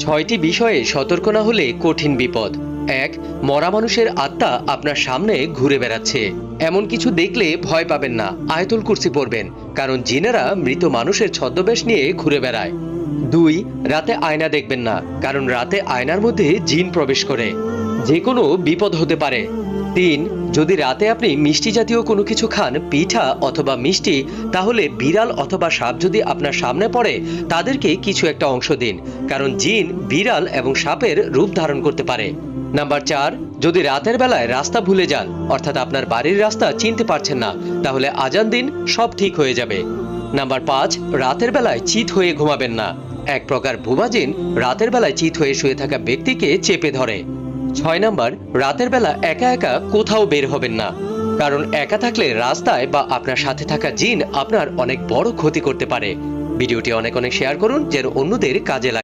ছয়টি বিষয়ে সতর্ক না হলে কঠিন বিপদ। ১. মরা মানুষের আত্মা আপনার সামনে ঘুরে বেড়াচ্ছে। এমন কিছু দেখলে ভয় পাবেন না, আয়াতুল কুরসি পড়বেন, কারণ জিনেরা মৃত মানুষের ছদ্মবেশ নিয়ে ঘুরে বেড়ায়। ২. রাতে আয়না দেখবেন না, কারণ রাতে আয়নার মধ্যে জিন প্রবেশ করে, যে কোনো বিপদ হতে পারে। ৩. যদি রাতে আপনি মিষ্টি জাতীয় কোনো কিছু খান, পিঠা অথবা মিষ্টি, তাহলে বিড়াল অথবা সাপ যদি আপনার সামনে পড়ে তাদেরকে কিছু একটা অংশ দিন, কারণ জিন বিড়াল এবং সাপের রূপ ধারণ করতে পারে। নাম্বার ৪. যদি রাতের বেলায় রাস্তা ভুলে যান, অর্থাৎ আপনার বাড়ির রাস্তা চিনতে পারছেন না, তাহলে আজান দিন, সব ঠিক হয়ে যাবে। নাম্বার ৫. রাতের বেলায় চিত হয়ে ঘুমাবেন না। এক প্রকার ভুয়া জিন রাতের বেলায় চিত হয়ে শুয়ে থাকা ব্যক্তিকে চেপে ধরে। ৬ নাম্বার, রাতের বেলা একা একা কোথাও বের হবেন না, কারণ একা থাকলে রাস্তায় বা আপনার সাথে থাকা জিন আপনার অনেক বড় ক্ষতি করতে পারে। ভিডিওটি অনেক শেয়ার করুন, যেন অন্যদের কাজে লাগে।